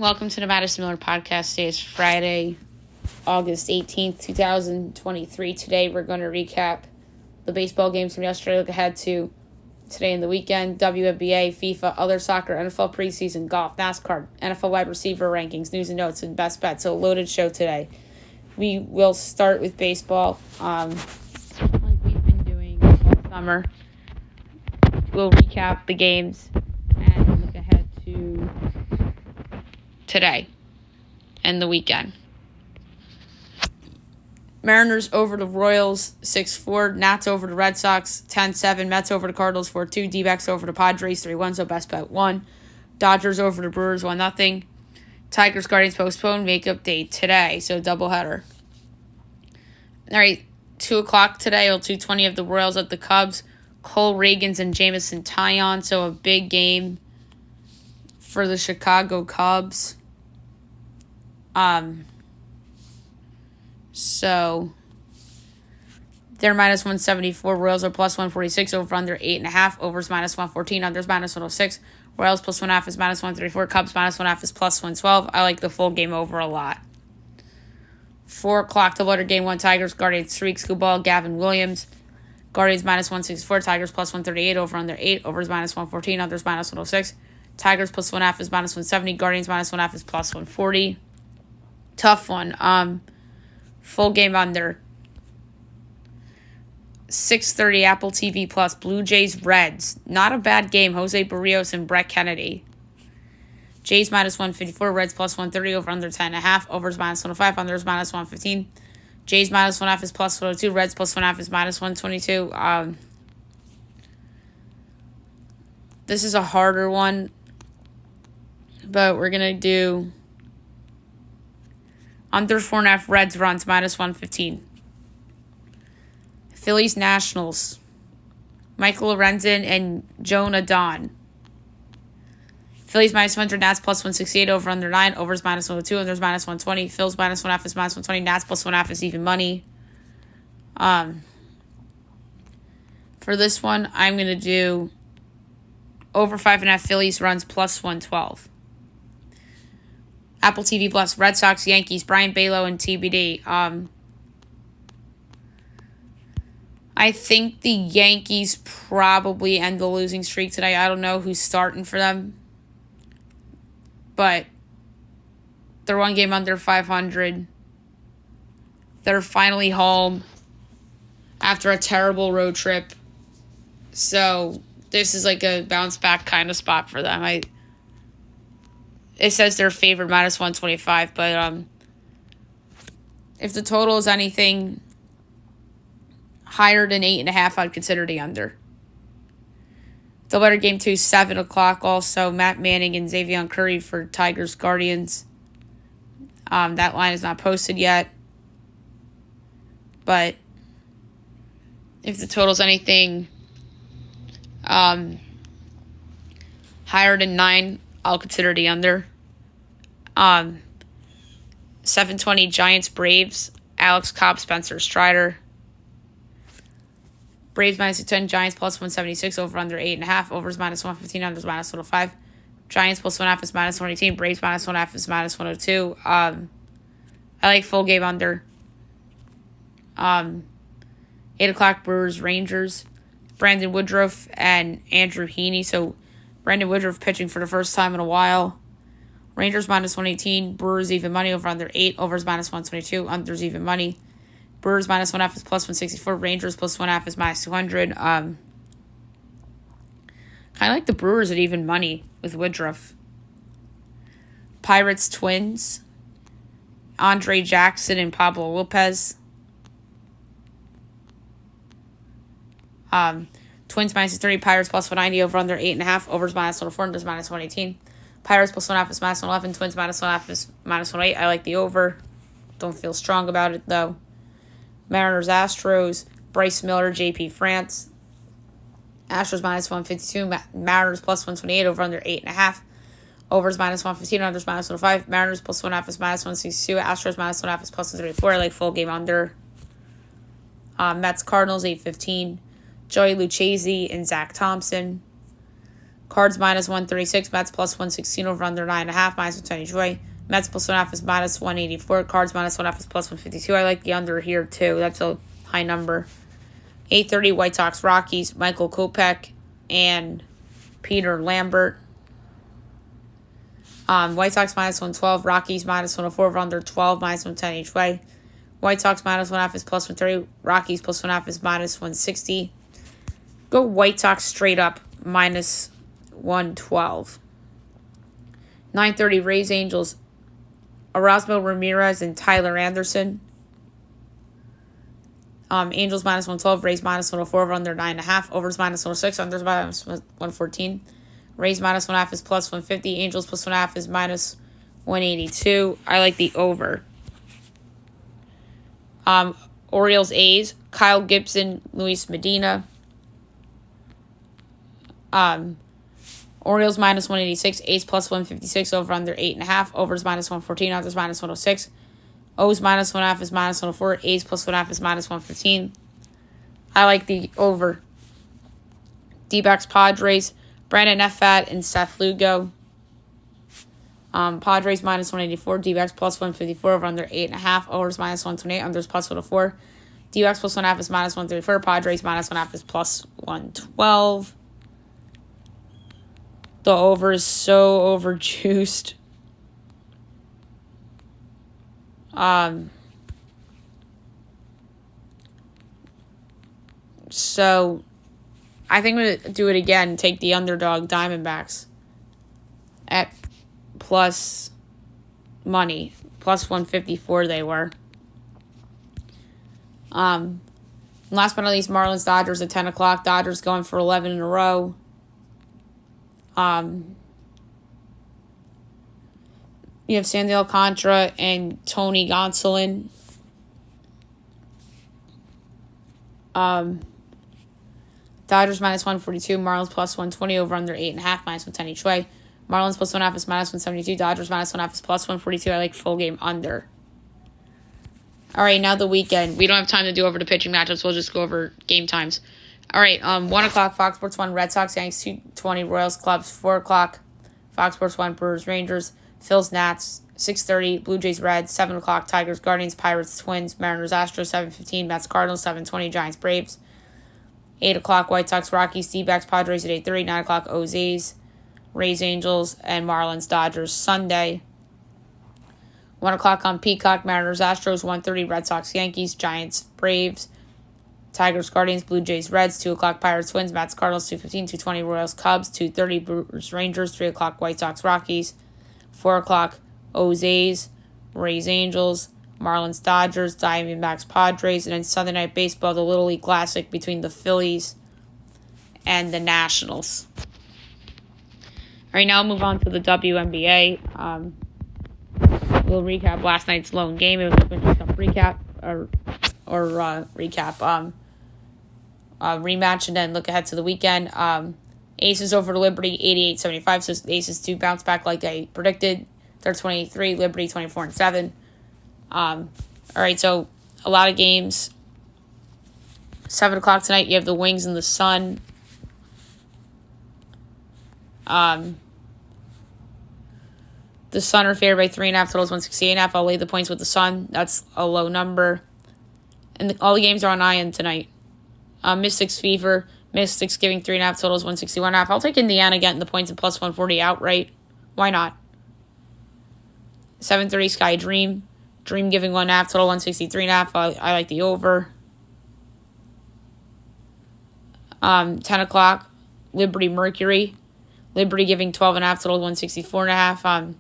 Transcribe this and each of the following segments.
Welcome to the Madison Miller Podcast. Today is Friday, August 18th, 2023. Today we're going to recap the baseball games from yesterday, look ahead to today and the weekend, WNBA, FIFA, other soccer, NFL preseason, golf, NASCAR, NFL wide receiver rankings, news and notes, and best bets. So a loaded show today. We will start with baseball, like we've been doing all summer. We'll recap the games and look ahead to today and the weekend. Mariners over the Royals 6-4, Nats over the Red Sox 10-7, Mets over the Cardinals 4-2, D-backs over the Padres 3-1, so best bet 1. Dodgers over the Brewers 1-0. Tigers Guardians postponed, makeup date today, so doubleheader. All right, 2 o'clock today, 2:20 of the Royals at the Cubs. Cole Ragans and Jamison Taillon, so a big game for the Chicago Cubs. So they're minus 174. Royals are plus 146. Over under 8.5. Overs minus 114. Unders minus 106. Royals plus 1.5 is minus 134. Cubs minus 1.5 is plus 112. I like the full game over a lot. 4 o'clock to later game 1. Tigers Guardians 3. Ball. Gavin Williams. Guardians minus 164. Tigers plus 138. Over under 8. Overs minus 114. Unders minus 106. Tigers plus 1.5 is minus 170. Guardians minus 1.5 is plus 140. Tough one. Full game under. 6:30 Apple TV Plus. Blue Jays Reds. Not a bad game. Jose Barrios and Brett Kennedy. Jays minus 154. Reds plus 130. Over under 10.5. Overs minus 105. Unders minus 115. Jays minus 1.5 is plus 102. Reds plus 1.5 is minus 122. This is a harder one, but we're going to do under 4.5 Reds runs, minus 115. Phillies Nationals. Michael Lorenzen and Joan Adon. Phillies minus 100, Nats plus 168, over under 9. Overs minus 102, unders minus 120. Phillies minus 1.5 is minus 120. Nats plus 1.5 is even money. For this one, I'm going to do over 5.5 Phillies runs plus 112. Apple TV Plus, Red Sox, Yankees, Brian Balow, and TBD. I think the Yankees probably end the losing streak today. I don't know who's starting for them, but they're one game under 500. They're finally home after a terrible road trip. So this is like a bounce back kind of spot for them. It says they're favored minus 125, but if the total is anything higher than 8.5, I'd consider the under. The better game 2, 7 o'clock also. Matt Manning and Xavier Curry for Tigers Guardians. That line is not posted yet. But if the total is anything higher than 9, I'll consider the under. 7:20 Giants Braves. Alex Cobb, Spencer Strider. Braves minus 10, Giants plus 176, over under 8.5. Overs minus 115, unders minus 105. Giants plus 1.5 is minus 118. Braves minus 1.5 is minus 102. I like full game under. 8 o'clock Brewers Rangers. Brandon Woodruff and Andrew Heaney. So Brandon Woodruff pitching for the first time in a while. Rangers minus 118. Brewers even money, over under 8. Overs minus 122. Unders even money. Brewers minus 1.5 is plus 164. Rangers plus 1.5 is minus 200. Kind of like the Brewers at even money with Woodruff. Pirates Twins. Andre Jackson and Pablo Lopez. Twins minus 30. Pirates plus 190. Over under 8.5. Overs minus 104. Unders minus 118. Pirates plus 1.5 is minus 111. Twins minus 1.5 is minus 108. I like the over. Don't feel strong about it, though. Mariners Astros. Bryce Miller, JP France. Astros minus 152. Mariners plus 128. Over under 8.5. Overs minus 115. Unders minus 105. Mariners plus 1.5 is minus 162. Astros minus 1.5 is plus 134. I like full game under. Mets Cardinals 8:15. Joey Lucchesi and Zach Thompson. Cards minus 136. Mets plus 116 over under 9.5. Minus 110 each way. Mets plus 1.5 is minus 184. Cards minus 1.5 is plus 152. I like the under here too. That's a high number. 8:30 White Sox Rockies. Michael Kopech and Peter Lambert. White Sox minus 112. Rockies minus 104 over under 12. Minus 110 each way. White Sox minus 1.5 is plus 130. Rockies plus 1.5 is minus 160. Go White Sox straight up minus 112. 9:30 Rays Angels. Erasmo Ramirez and Tyler Anderson. Angels minus 112. Rays minus 104 over under 9.5. Overs minus 106. Unders minus 114. Rays minus 1.5 is plus 150. Angels plus 1.5 is minus 182. I like the over. Orioles A's. Kyle Gibson, Luis Medina. Orioles minus 186. A's plus 156 over under 8.5. Overs minus 114. Unders minus 106. O's minus 1.5 is minus 104. A's plus 1.5 is minus 115. I like the over. D-backs Padres. Brandon Neffat and Seth Lugo. Padres minus 184. D-backs plus 154 over under 8.5. Overs minus 128. Unders plus 104. D-backs plus 1.5 is minus 134. Padres minus 1.5 is plus 112. The over is so overjuiced. So I think I'm going to do it again. Take the underdog Diamondbacks at plus money. Plus 154 they were. Last but not least, Marlins Dodgers at 10 o'clock. Dodgers going for 11 in a row. You have Sandy Alcantara and Tony Gonsolin. Dodgers minus 142. Marlins plus 120 over under 8.5. Minus 110 each way. Marlins plus 1.5 is minus 172. Dodgers minus 1.5 is plus 142. I like full game under. All right, now the weekend. We don't have time to do over the pitching matchups. We'll just go over game times. All right, 1 o'clock, Fox Sports 1, Red Sox, Yankees, 2:20, Royals, Cubs, 4 o'clock, Fox Sports 1, Brewers, Rangers, Phils, Nats, 6:30, Blue Jays, Reds, 7 o'clock, Tigers, Guardians, Pirates, Twins, Mariners, Astros, 7:15, Mets, Cardinals, 7:20, Giants, Braves, 8 o'clock, White Sox, Rockies, D-backs, Padres at 8:30, 9 o'clock, O's, Rays, Angels, and Marlins, Dodgers, Sunday. 1 o'clock on Peacock, Mariners, Astros, 1:30, Red Sox, Yankees, Giants, Braves, Tigers, Guardians, Blue Jays, Reds, 2 o'clock, Pirates, Twins, Mets, Cardinals, 2:15, 2:20, Royals, Cubs, 2:30, Brewers, Rangers, 3 o'clock, White Sox, Rockies, 4 o'clock, O's, Rays, Angels, Marlins, Dodgers, Diamondbacks, Padres, and then Sunday Night Baseball, the Little League Classic between the Phillies and the Nationals. All right, now I'll move on to the WNBA. We'll recap last night's lone game. It was a recap rematch, and then look ahead to the weekend. Aces over to Liberty, 88-75. So the Aces do bounce back like I predicted. They're 23, Liberty 24-7. All right, so a lot of games. 7 o'clock tonight, you have the Wings and the Sun. The Sun are favored by 3.5, totals 168.5. I'll lay the points with the Sun. That's a low number. And all the games are on Iron tonight. Mystics Fever. Mystics giving 3.5, totals 161.5. I'll take Indiana getting the points at plus 140 outright. Why not? 7:30 Sky Dream. Dream giving 1.5, total 163.5. I like the over. 10 o'clock Liberty Mercury. Liberty giving 12.5, total 164.5.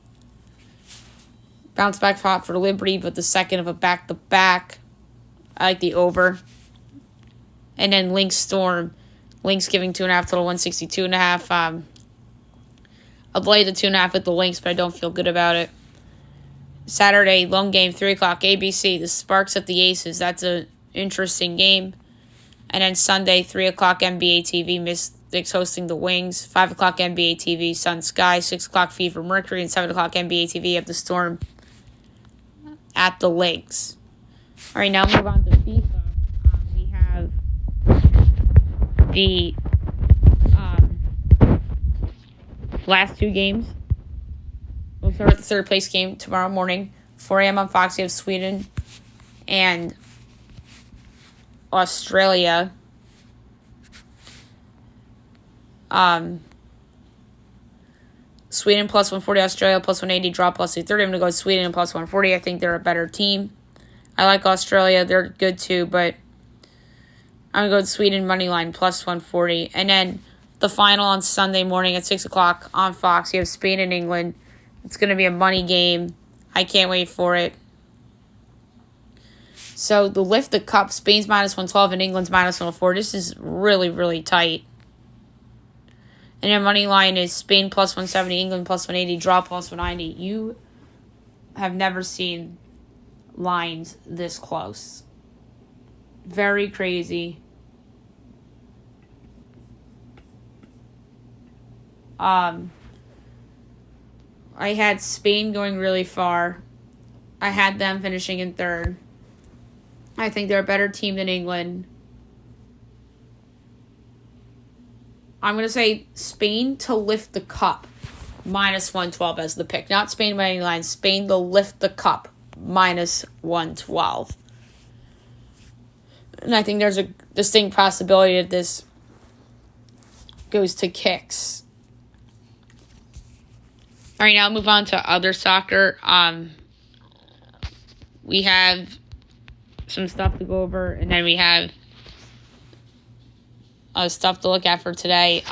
Bounce back spot for Liberty, but the second of a back-to-back. I like the over. And then Lynx Storm. Lynx giving 2.5, total 162.5. I'll play the 2.5 with the Lynx, but I don't feel good about it. Saturday, lone game, 3 o'clock, ABC. The Sparks at the Aces. That's an interesting game. And then Sunday, 3 o'clock, NBA TV. Mystics hosting the Wings. 5 o'clock, NBA TV, Sun Sky. 6 o'clock, Fever Mercury. And 7 o'clock, NBA TV of the Storm at the Lakes. All right, now move on to FIFA. We have the last two games. We'll start with the third place game tomorrow morning. 4 a.m. on Fox, you have Sweden and Australia. Sweden plus 140, Australia plus 180, draw plus 230. I'm going to go with Sweden and plus 140. I think they're a better team. I like Australia. They're good too, but I'm going to go with Sweden money line plus 140. And then the final on Sunday morning at 6 o'clock on Fox, you have Spain and England. It's going to be a money game. I can't wait for it. So the lift the cup, Spain's minus 112 and England's minus 104. This is really, really tight. And your money line is Spain plus 170, England plus 180, draw plus 190. You have never seen lines this close. Very crazy. I had Spain going really far. I had them finishing in third. I think they're a better team than England. I'm going to say Spain to lift the cup, minus 112 as the pick. Not Spain by any line. Spain to lift the cup, minus 112. And I think there's a distinct possibility that this goes to kicks. All right, now I'll move on to other soccer. We have some stuff to go over, and then we have stuff to look at for today.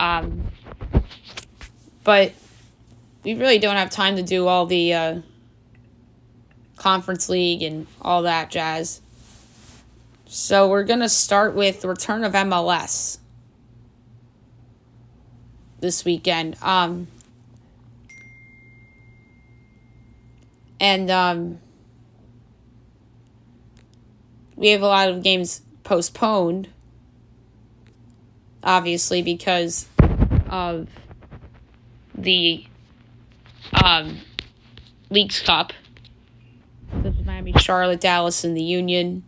But we really don't have time to do all the Conference League and all that jazz. So we're going to start with the return of MLS this weekend. And we have a lot of games postponed, obviously, because of the Leagues Cup, such as Miami, Charlotte, Dallas, and the Union.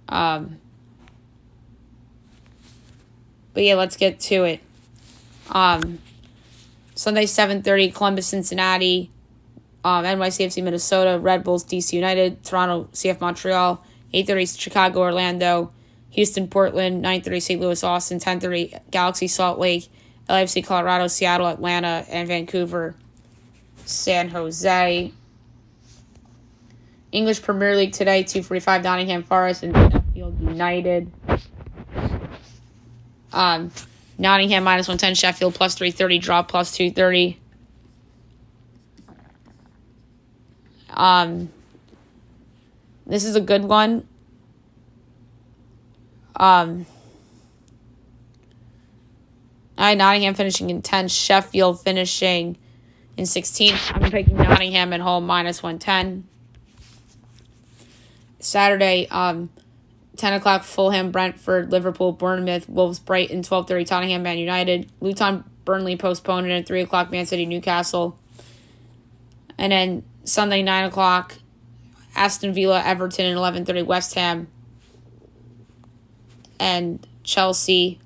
But yeah, let's get to it. Sunday, 7:30, Columbus, Cincinnati, NYCFC, Minnesota, Red Bulls, DC United, Toronto, CF Montreal, 8:30, Chicago, Orlando, Houston, Portland, 9:30, St. Louis, Austin, 10:30, Galaxy, Salt Lake, LAFC, Colorado, Seattle, Atlanta, and Vancouver, San Jose. English Premier League today, 2:45, Nottingham Forest and Sheffield United. Nottingham minus 110, Sheffield plus 330, draw plus 230. This is a good one. Nottingham finishing in 10th, Sheffield finishing in 16th. I'm taking Nottingham at home minus 110. Saturday, 10 o'clock, Fulham, Brentford, Liverpool, Bournemouth, Wolves, Brighton, 12:30, Tottenham, Man United, Luton, Burnley postponed, and at 3 o'clock, Man City, Newcastle. And then Sunday, 9 o'clock, Aston Villa, Everton, and 11:30, West Ham and Chelsea.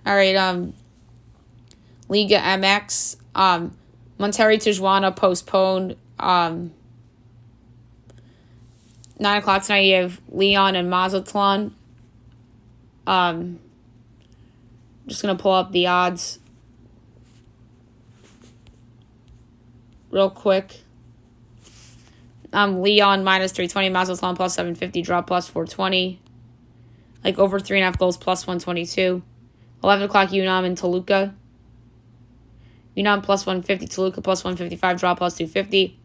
All right, Liga MX, Monterrey, Tijuana postponed. 9 o'clock tonight, you have Leon and Mazatlan. Just going to pull up the odds real quick. Leon minus 320, Mazatlan plus 750, draw plus 420. Like over 3.5 goals plus 122. 11 o'clock, Unam and Toluca. Unam plus 150, Toluca plus 155, draw plus 250.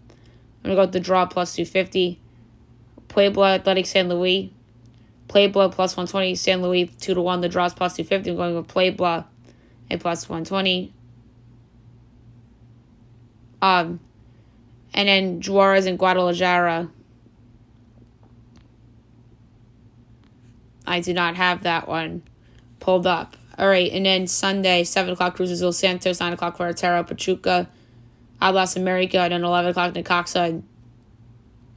I'm going to go with the draw plus 250. Puebla, Athletic, San Luis. Puebla plus 120, San Luis 2-1, the draws plus 250. I'm going with Puebla at plus 120. And then Juarez and Guadalajara. I do not have that one pulled up. All right, and then Sunday, 7 o'clock, Cruz Azul, Santos, 9 o'clock, Querétaro, Pachuca, Atlas America, and then 11 o'clock, Necaxa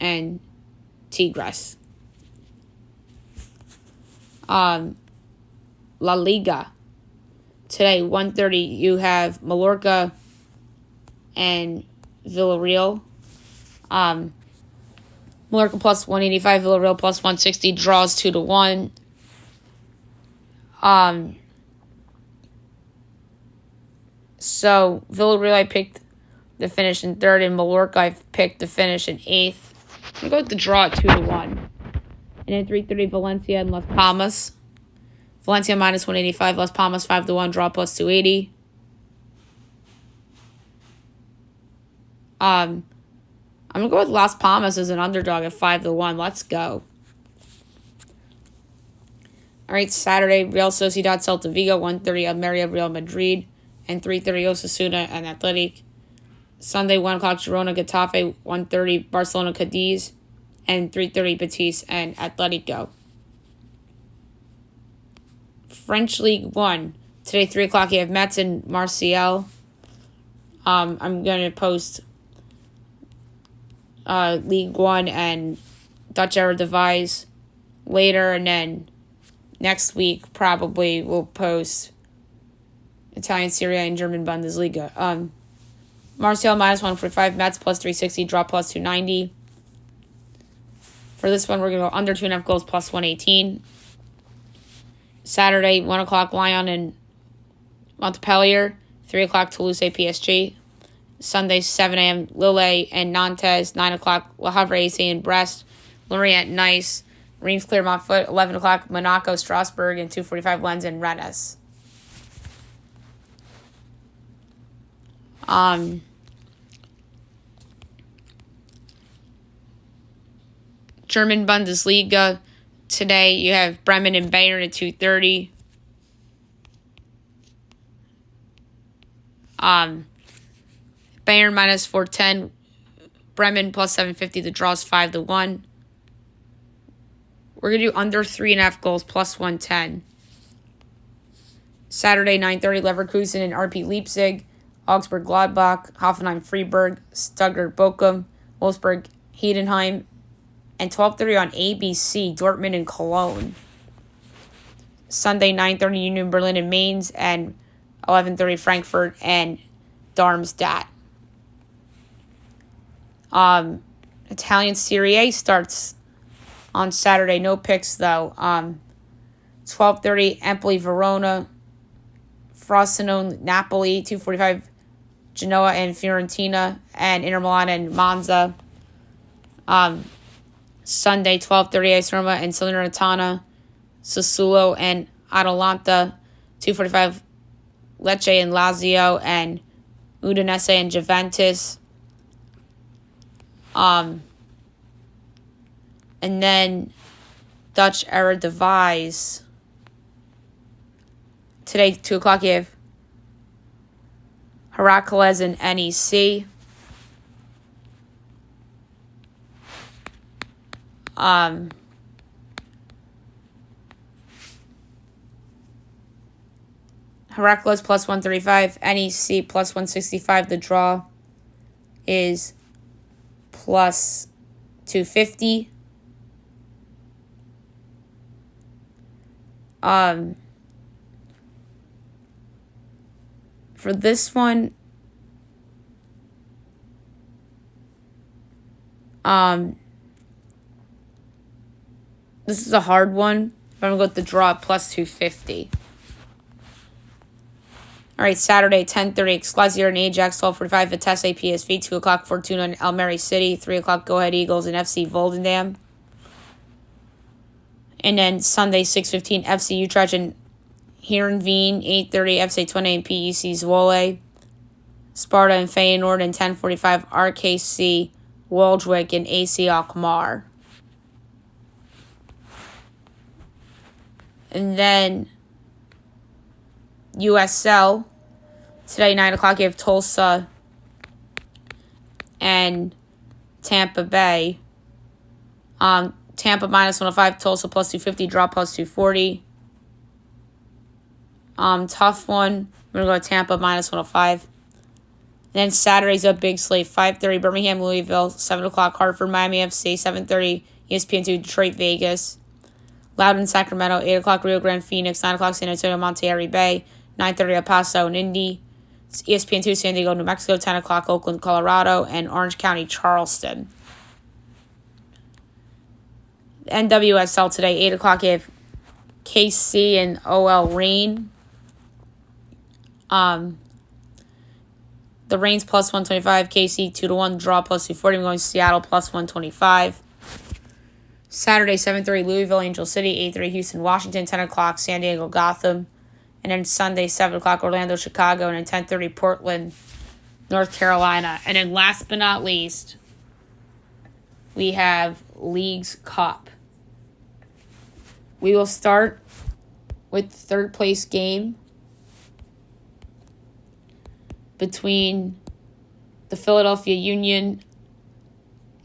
and Tigres. La Liga. Today, 1:30, you have Mallorca and Villarreal. Mallorca plus 185, Villarreal plus 160, draws 2-1. So Villarreal I picked to finish in third, and Mallorca I picked to finish in eighth. I'm going to go with the draw at 2-1. And at 3:30, Valencia and Las Palmas. Valencia minus 185, Las Palmas 5-1, draw plus 280. I'm going to go with Las Palmas as an underdog at 5-1. Let's go. All right, Saturday, Real Sociedad, Celta Vigo, 1:30, Almeria, Real Madrid, and 3:30, Osasuna and Athletic. Sunday, 1 o'clock, Girona, Getafe, 1:30, Barcelona, Cadiz, and 3:30, Betis and Atletico. French League 1. Today, 3 o'clock, you have Metz and Marseille. I'm going to post League 1 and Dutch Eredivisie later, and then next week probably we'll post Italian Serie A and German Bundesliga. Marseille minus 145, Metz plus 360, draw plus 290. For this one, we're going to go under 2.5 goals plus 118. Saturday, 1 o'clock, Lyon and Montpellier. 3 o'clock, Toulouse PSG. Sunday, 7 a.m., Lille and Nantes. 9 o'clock, Le Havre AC and Brest. Lorient, Nice. Reims, Clermont Foot. 11 o'clock, Monaco, Strasbourg. And 2:45, Lens and Rennes. German Bundesliga. Today, you have Bremen and Bayern at 2:30. Bayern minus 410. Bremen plus 750. The draw's 5-1. We're going to do under 3.5 goals plus 110. Saturday, 9:30, Leverkusen and RB Leipzig. Augsburg, Gladbach. Hoffenheim, Freiburg. Stuttgart, Bochum. Wolfsburg, Heidenheim. And 12:30 on ABC, Dortmund and Cologne. Sunday, 9:30, Union Berlin and Mainz. And 11:30, Frankfurt and Darmstadt. Italian Serie A starts on Saturday. No picks, though. 12:30, Empoli, Verona. Frosinone, Napoli. 2:45, Genoa and Fiorentina. And Inter Milan and Monza. Sunday, 12:30, AS Roma and Salernitana. Sassuolo and Atalanta. 2:45, Lecce and Lazio. And Udinese and Juventus. And then Dutch Eredivisie. Today, 2 o'clock, you have Heracles and NEC. Heracles plus 135, NEC plus 165. The draw is plus 250. For this one, this is a hard one. I'm going to go with the draw at plus 250. All right, Saturday, 10:30, Excelsior and Ajax, 12:45, Vitesse, PSV, 2 o'clock, Fortuna and Almere City, 3 o'clock, Go Ahead Eagles and FC Volendam. And then Sunday, 6:15, FC Utrecht and Heerenveen, 8:30, FC Twente and PEC Zwolle, Sparta and Feyenoord, and 10:45, RKC, Waldwijk and AC Alkmaar. And then USL, today, 9 o'clock, you have Tulsa and Tampa Bay. Tampa minus 105, Tulsa plus 250, draw plus 240. Tough one. We're going to go with Tampa minus 105. And then Saturday's a big slate, 5:30, Birmingham, Louisville, 7 o'clock, Hartford, Miami FC, 7:30, ESPN2, Detroit, Vegas. Loudon, Sacramento, 8 o'clock, Rio Grande, Phoenix, 9 o'clock, San Antonio, Monterrey Bay, 9:30, El Paso, and Indy. It's ESPN2, San Diego, New Mexico, 10 o'clock, Oakland, Colorado, and Orange County, Charleston. NWSL today, 8 o'clock, you have KC and OL Reign. The Reigns plus 125, KC 2-1, draw plus 240. I'm going Seattle plus 125. Saturday, 7:30, Louisville, Angel City, 8:30, Houston, Washington, 10 o'clock, San Diego, Gotham. And then Sunday, 7 o'clock, Orlando, Chicago, and then 10:30, Portland, North Carolina. And then last but not least, we have Leagues Cup. We will start with the third place game between the Philadelphia Union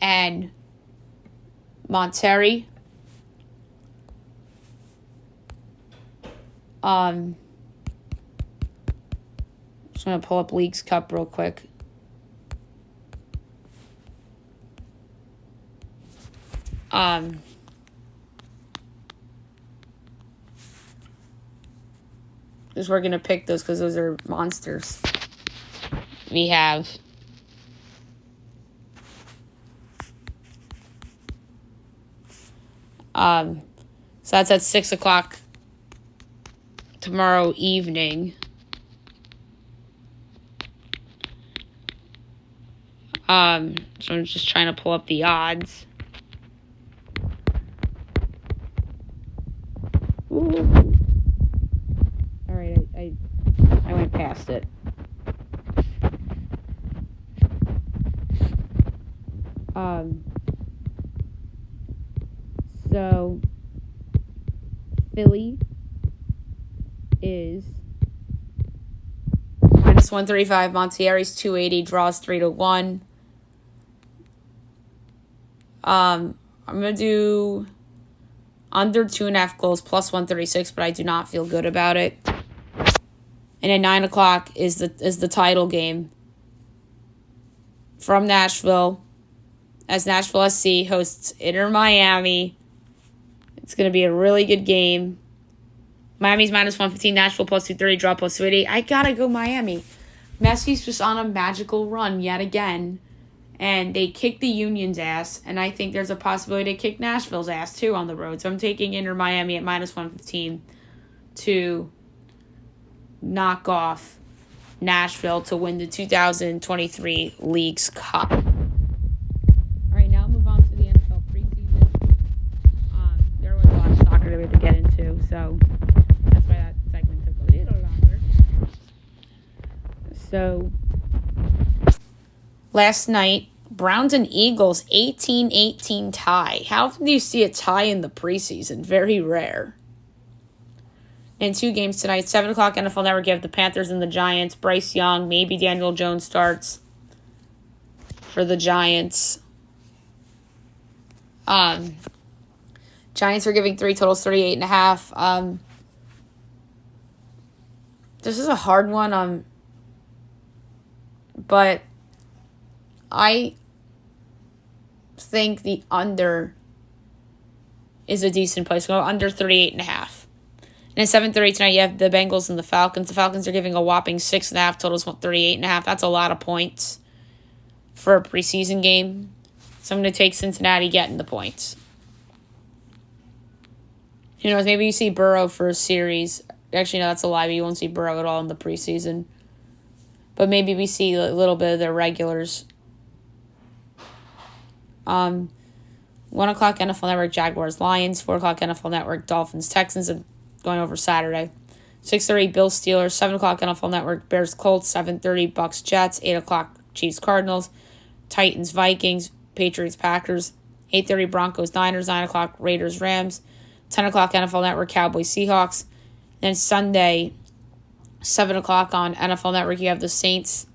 and Monterrey. Just going to pull up Leagues Cup real quick. Just we're going to pick those because those are monsters. We have so that's at 6 o'clock tomorrow evening. So I'm just trying to pull up the odds. Ooh. All right, I went past it. So Philly is minus 135, Monterrey's 280, draws 3-1. I'm gonna do under 2.5 goals plus 136, but I do not feel good about it. And at 9 o'clock is the title game from Nashville, as Nashville SC hosts Inter Miami. It's going to be a really good game. Miami's minus 115, Nashville plus 230, draw plus 280. I got to go Miami. Messi's just on a magical run yet again. And they kicked the Union's ass. And I think there's a possibility to kick Nashville's ass too on the road. So I'm taking Inter Miami at minus 115 to knock off Nashville to win the 2023 Leagues Cup. To get into, so that's why that segment took a little longer. So last night, Browns and Eagles 18-18 tie. How often do you see a tie in the preseason? Very rare. And 2 games tonight, 7 o'clock NFL Network, you have the Panthers and the Giants. Bryce Young, maybe Daniel Jones starts for the Giants. Giants are giving 3 totals, 38.5. This is a hard one. But I think the under is a decent place. Go under 38.5. And at 7:30 tonight, you have the Bengals and the Falcons. The Falcons are giving a whopping 6.5 totals, 38.5. That's a lot of points for a preseason game. So I'm going to take Cincinnati getting the points. Who knows, maybe you see Burrow for a series. Actually, no, that's a lie. You won't see Burrow at all in the preseason. But maybe we see a little bit of their regulars. 1 o'clock NFL Network, Jaguars, Lions. 4 o'clock NFL Network, Dolphins, Texans. Going over Saturday. 6:30, Bills, Steelers. 7 o'clock NFL Network, Bears, Colts. 7:30, Bucks, Jets. 8 o'clock, Chiefs, Cardinals. Titans, Vikings. Patriots, Packers. 8:30, Broncos, Niners. 9 o'clock, Raiders, Rams. 10 o'clock NFL Network, Cowboys, Seahawks. Then Sunday, 7 o'clock on NFL Network, you have the Saints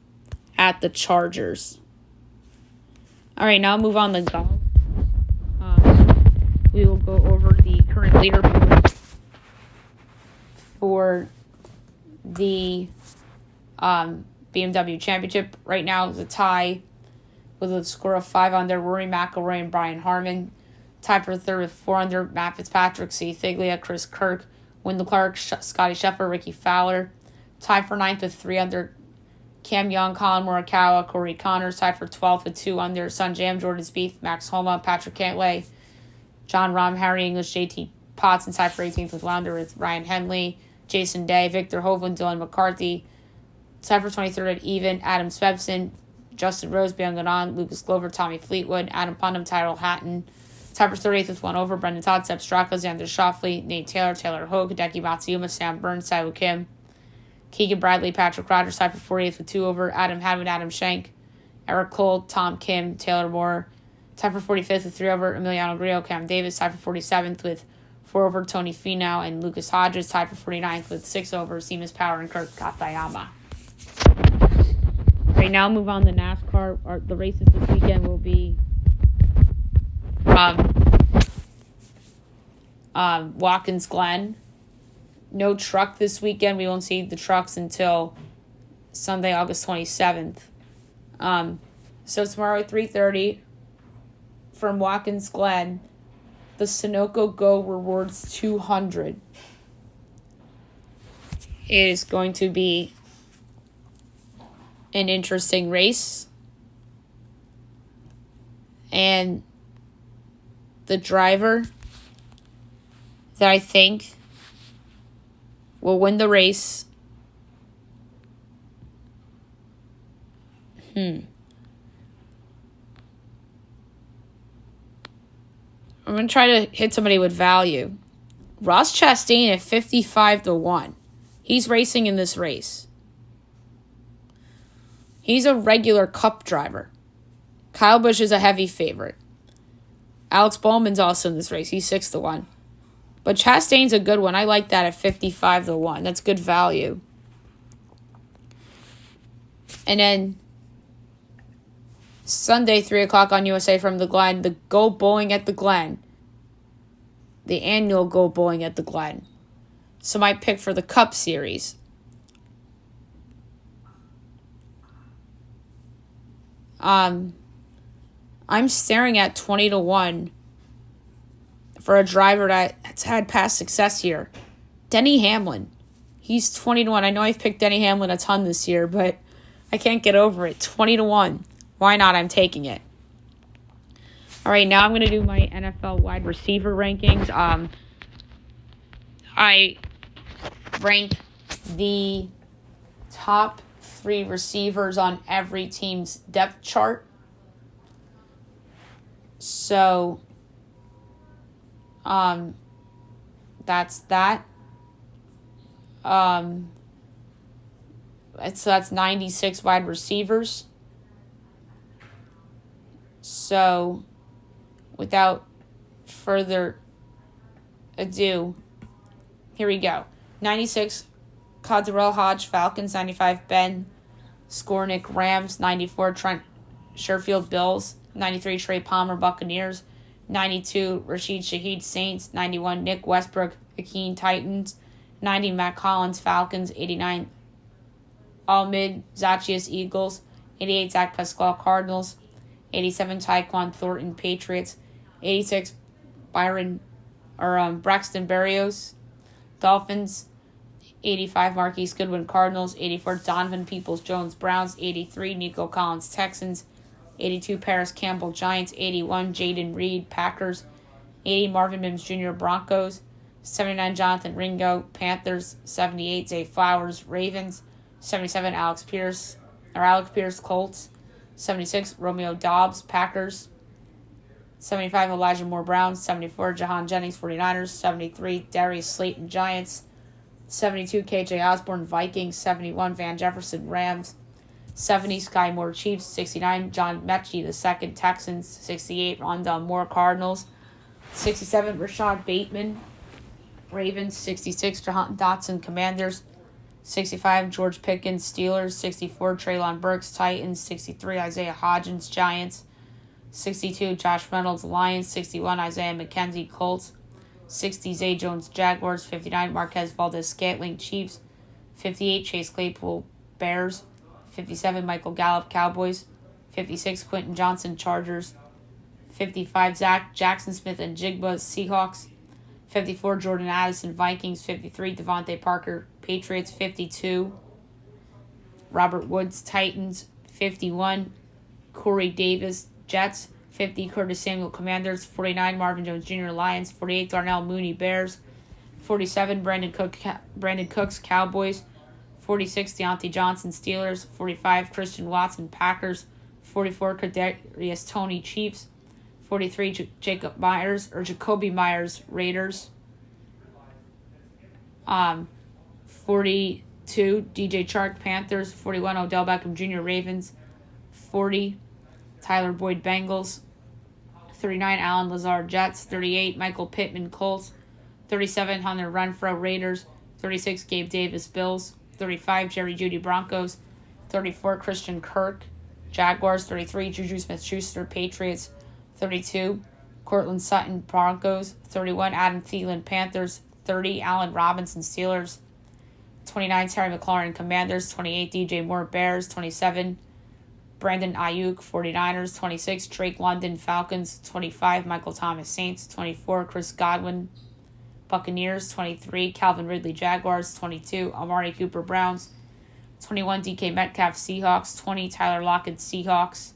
at the Chargers. All right, now I'll move on to golf. We will go over the current leaderboard for the BMW Championship. Right now, it's a tie with a score of 5 under. Rory McIlroy and Brian Harman Tied for third with 4 under, Matt Fitzpatrick, C. Thiglia, Chris Kirk, Wendell Clark, Scotty Scheffler, Ricky Fowler. Tied for ninth with 3 under, Cam Young, Colin Morikawa, Corey Connors. Tied for 12th with 2 under, Sun Jam, Jordan Spieth, Max Homa, Patrick Cantlay, John Rahm, Harry English, JT Potts. And tied for 18th with 1 under with Ryan Henley, Jason Day, Victor Hovland, Dylan McCarthy. Tied for 23rd at even, Adam Svensson, Justin Rose, Bian Ganon, Lucas Glover, Tommy Fleetwood, Adam Putnam, Tyrell Hatton. Tied for 38th with 1 over, Brendan Todd, Sepp Straka, Xander Schauffele, Nate Taylor, Taylor Hogue, Hideki Matsuyama, Sam Burns, Siwoo Kim, Keegan Bradley, Patrick Rogers. Tied for 48th with 2 over, Adam Hadwin, Adam Schenk, Eric Cole, Tom Kim, Taylor Moore. Tied for 45th with 3 over, Emiliano Grillo, Cam Davis. Tied for 47th with 4 over, Tony Finau and Lucas Hodges. Tied for 49th with 6 over, Seamus Power and Kurt Katayama. Right now, move on to NASCAR. The races this weekend will be Watkins Glen. No truck this weekend. We won't see the trucks until Sunday, August 27th. So tomorrow at 3:30 from Watkins Glen, the Sunoco Go Rewards 200 is going to be an interesting race. And the driver that I think will win the race I'm going to try to hit somebody with value. Ross Chastain at 55-1. He's racing in this race. He's a regular Cup driver. Kyle Busch is a heavy favorite. Alex Bowman's also in this race. He's 6-1. But Chastain's a good one. I like that at 55-1. That's good value. And then Sunday, 3 o'clock on USA from the Glen, the Go Bowling at the Glen. The annual Go Bowling at the Glen. So my pick for the Cup Series. I'm staring at 20-1 for a driver that's had past success here. Denny Hamlin. He's 20-1. I know I've picked Denny Hamlin a ton this year, but I can't get over it. 20-1. Why not? I'm taking it. All right, now I'm going to do my NFL wide receiver rankings. I ranked the top 3 receivers on every team's depth chart. So, that's that. So that's 96 wide receivers. So, without further ado, here we go. 96, Cordell Hodge, Falcons. 95, Ben Skornick, Rams. 94, Trent Sherfield, Bills. 93, Trey Palmer, Buccaneers. 92, Rashid Shaheed, Saints. 91, Nick Westbrook, Hakeem, Titans. 90, Matt Collins, Falcons. 89, Ahmed Zachius, Eagles. 88, Zach Pascal, Cardinals. 87, Tyquan Thornton, Patriots. 86, Braxton Berrios, Dolphins. 85, Marquise Goodwin, Cardinals. 84, Donovan Peoples-Jones, Browns. 83, Nico Collins, Texans. 82, Paris Campbell, Giants. 81, Jaden Reed, Packers. 80, Marvin Mims Jr., Broncos. 79, Jonathan Ringo, Panthers. 78, Zay Flowers, Ravens. 77, Alex Pierce, Colts. 76, Romeo Doubs, Packers. 75, Elijah Moore, Browns. 74, Jahan Jennings, 49ers. 73, Darius Slayton, Giants. 72, KJ Osborne, Vikings. 71, Van Jefferson, Rams. 70, Sky Moore, Chiefs. 69, John Mechie II, Texans. 68, Rondell Moore, Cardinals. 67, Rashad Bateman, Ravens. 66, Jahan Dotson, Commanders. 65, George Pickens, Steelers. 64, Treylon Burks, Titans. 63, Isaiah Hodgins, Giants. 62, Josh Reynolds, Lions. 61, Isaiah McKenzie, Colts. 60, Zay Jones, Jaguars. 59, Marquez Valdez-Scantling, Chiefs. 58, Chase Claypool, Bears. 57, Michael Gallup, Cowboys. 56, Quentin Johnson, Chargers. 55, Zach Jackson Smith and Jigba, Seahawks. 54, Jordan Addison, Vikings. 53, Devontae Parker, Patriots. 52, Robert Woods, Titans. 51, Corey Davis, Jets. 50, Curtis Samuel, Commanders. 49, Marvin Jones Jr., Lions. 48, Darnell Mooney, Bears. 47, Brandon Cooks, Cowboys. 46, Deontay Johnson, Steelers. 45, Christian Watson, Packers. 44, Kadarius Toney, Chiefs. 43, Jacoby Myers, Raiders. 42, DJ Chark, Panthers. 41, Odell Beckham Jr., Ravens. 40, Tyler Boyd, Bengals. 39, Alan Lazard, Jets. 38, Michael Pittman, Colts. 37, Hunter Renfrow, Raiders. 36, Gabe Davis, Bills. 35, Jerry Jeudy, Broncos. 34, Christian Kirk, Jaguars. 33, Juju Smith-Schuster, Patriots. 32, Cortland Sutton, Broncos. 31, Adam Thielen, Panthers. 30, Allen Robinson, Steelers. 29, Terry McLaurin, Commanders. 28, DJ Moore, Bears. 27, Brandon Ayuk, 49ers. 26, Drake London, Falcons. 25, Michael Thomas, Saints. 24, Chris Godwin, Buccaneers. 23, Calvin Ridley, Jaguars. 22, Amari Cooper, Browns. 21, DK Metcalf, Seahawks. 20, Tyler Lockett, Seahawks.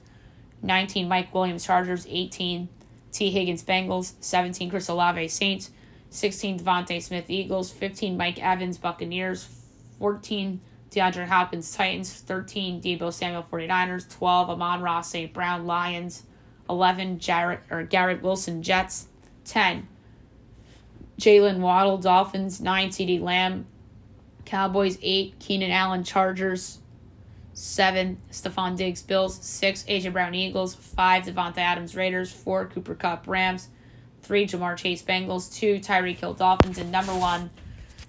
19, Mike Williams, Chargers. 18, T. Higgins, Bengals. 17, Chris Olave, Saints. 16, Devontae Smith, Eagles. 15, Mike Evans, Buccaneers. 14, DeAndre Hopkins, Titans. 13, Deebo Samuel, 49ers. 12, Amon-Ra St. Brown, Lions. 11, Garrett Wilson, Jets. 10, Jalen Waddle, Dolphins. 9, CeeDee Lamb, Cowboys. 8, Keenan Allen, Chargers. 7, Stephon Diggs, Bills. 6, A.J. Brown, Eagles. 5, Devontae Adams, Raiders. 4, Cooper Kupp, Rams. 3, Jamar Chase, Bengals. 2, Tyreek Hill, Dolphins. And number 1,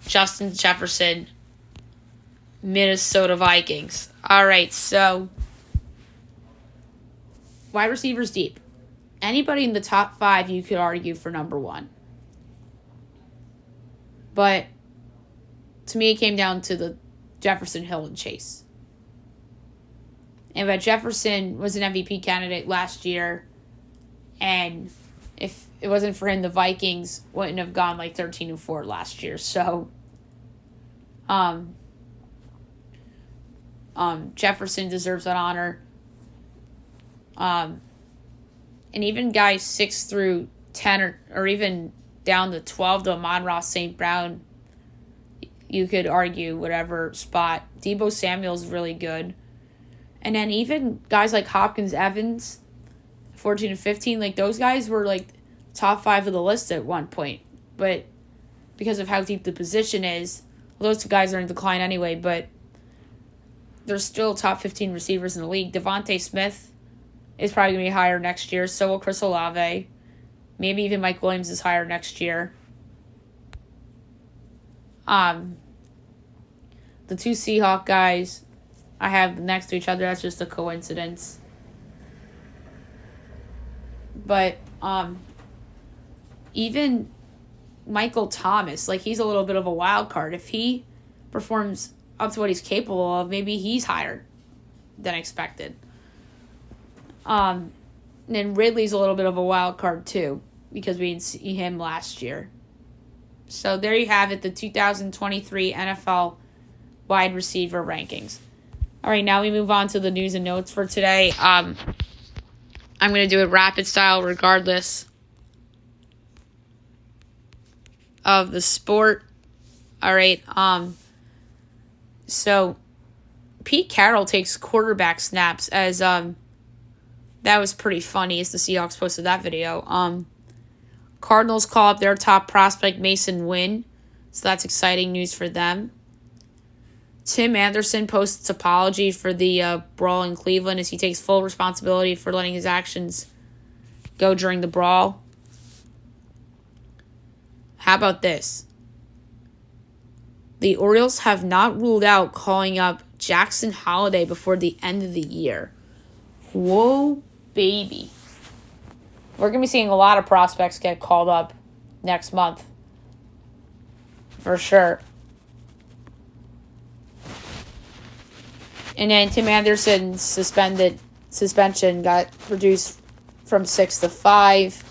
Justin Jefferson, Minnesota Vikings. All right, so wide receivers deep. Anybody in the top 5 you could argue for number 1. But to me, it came down to the Jefferson, Hill, and Chase. And but Jefferson was an MVP candidate last year, and if it wasn't for him, the Vikings wouldn't have gone like 13-4 last year. So, Jefferson deserves that honor. And even guys 6 through 10 or even down to 12 to Amon-Ra St. Brown, you could argue whatever spot. Deebo Samuel's really good. And then even guys like Hopkins, Evans, 14 and 15, like those guys were like top 5 of the list at one point. But because of how deep the position is, well, those two guys are in decline anyway, but they're still top 15 receivers in the league. Devontae Smith is probably going to be higher next year. So will Chris Olave. Maybe even Mike Williams is higher next year. The 2 Seahawk guys I have next to each other, that's just a coincidence. But even Michael Thomas, like he's a little bit of a wild card. If he performs up to what he's capable of, maybe he's higher than expected. And then Ridley's a little bit of a wild card too, because we didn't see him last year. So there you have it, the 2023 NFL wide receiver rankings. All right, now we move on to the news and notes for today. I'm going to do it rapid style regardless of the sport. All right, so Pete Carroll takes quarterback snaps as that was pretty funny as the Seahawks posted that video. Cardinals call up their top prospect Mason Wynn, so that's exciting news for them. Tim Anderson posts apology for the brawl in Cleveland as he takes full responsibility for letting his actions go during the brawl. How about this? The Orioles have not ruled out calling up Jackson Holliday before the end of the year. Whoa, baby. We're going to be seeing a lot of prospects get called up next month. For sure. And then Tim Anderson's suspension got reduced from 6 to 5.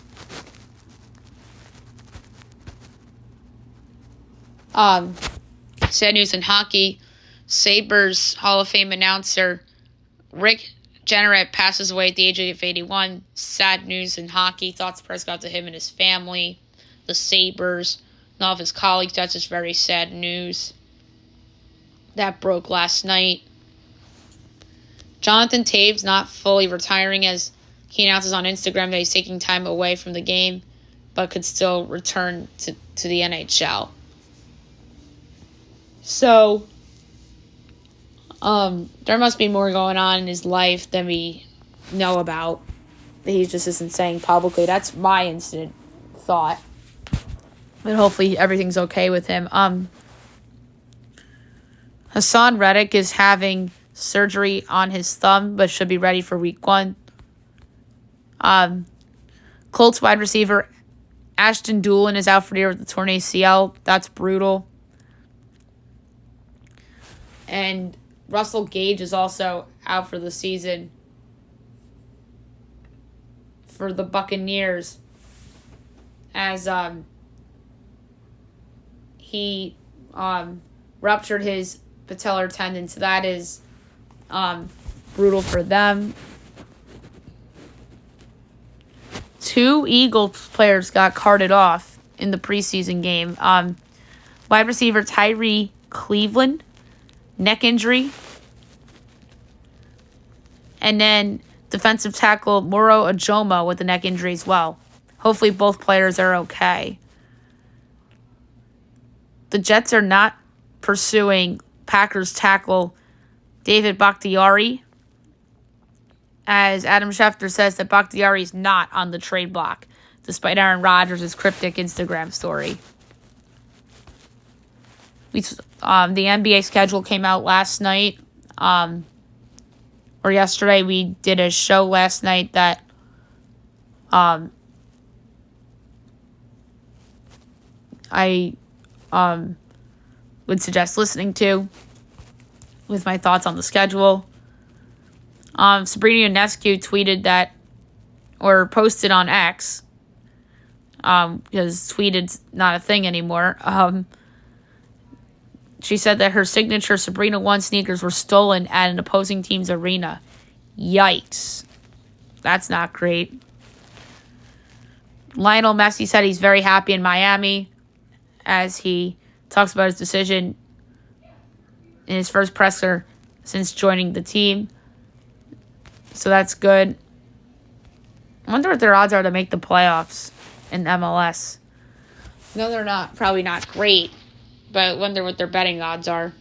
Sad news in hockey. Sabres Hall of Fame announcer Rick Jeanneret passes away at the age of 81. Sad news in hockey. Thoughts press got to him and his family, the Sabres, and all of his colleagues. That's just very sad news. That broke last night. Jonathan Taves not fully retiring, as he announces on Instagram that he's taking time away from the game, but could still return to the NHL. So, there must be more going on in his life than we know about. He just isn't saying publicly. That's my instant thought. But hopefully everything's okay with him. Hassan Reddick is having surgery on his thumb, but should be ready for week 1. Colts wide receiver Ashton Doolin is out for the year with the torn ACL. That's brutal. And Russell Gage is also out for the season for the Buccaneers, as he ruptured his patellar tendon. So that is brutal for them. 2 Eagles players got carted off in the preseason game. Wide receiver Tyree Cleveland, neck injury. And then defensive tackle Moro Ajomo with a neck injury as well. Hopefully both players are okay. The Jets are not pursuing Packers tackle David Bakhtiari, as Adam Schefter says that Bakhtiari is not on the trade block, despite Aaron Rodgers' cryptic Instagram story. The NBA schedule came out last night, or yesterday. We did a show last night that I would suggest listening to with my thoughts on the schedule. Sabrina Ionescu tweeted that, or posted on X, because tweeted's not a thing anymore. She said that her signature Sabrina 1 sneakers were stolen at an opposing team's arena. Yikes. That's not great. Lionel Messi said he's very happy in Miami, as he talks about his decision in his first presser since joining the team. So that's good. I wonder what their odds are to make the playoffs in MLS. No, they're not. Probably not great. But I wonder what their betting odds are.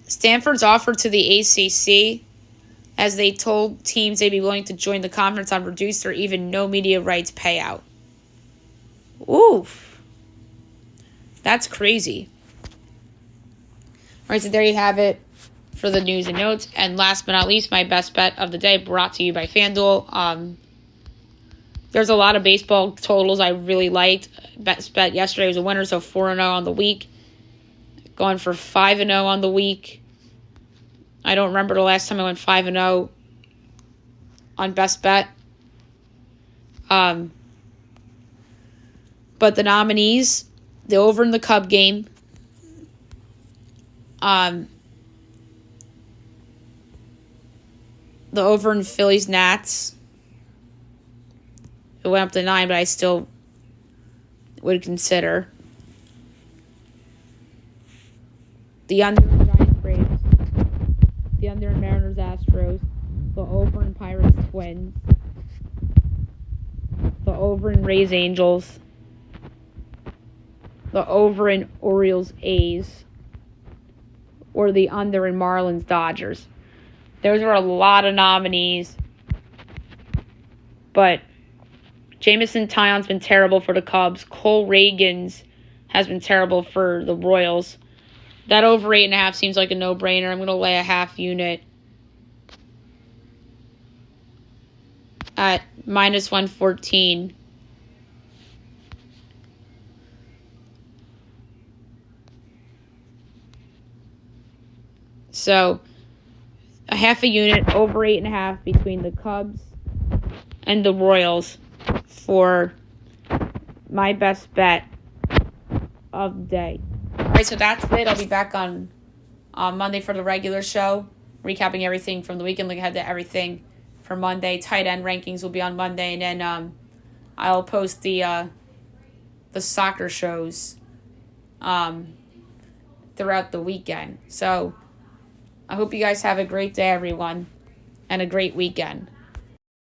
Stanford's offered to the ACC, as they told teams they'd be willing to join the conference on reduced or even no media rights payout. Oof. That's crazy. All right, so there you have it for the news and notes. And last but not least, my best bet of the day, brought to you by FanDuel. There's a lot of baseball totals I really liked. Best bet yesterday was a winner, so 4-0 on the week. Going for 5-0 on the week. I don't remember the last time I went 5-0 on best bet. But the nominees, the over in the Cub game, the over in Phillies Nats, it went up to 9, but I still would consider. The under in Giants Braves, the under in Mariners Astros, the over in Pirates Twins, the over in Rays Angels, the over in Orioles A's, or the under in Marlins Dodgers. Those were a lot of nominees, but Jameson Taillon's been terrible for the Cubs. Cole Reagans has been terrible for the Royals. That over 8.5 seems like a no-brainer. I'm going to lay a half unit at minus 114. So, a half a unit over 8.5 between the Cubs and the Royals for my best bet of the day. All right, so that's it. I'll be back on Monday for the regular show, recapping everything from the weekend, looking ahead to everything for Monday. Tight end rankings will be on Monday, and then I'll post the soccer shows throughout the weekend. So I hope you guys have a great day, everyone, and a great weekend.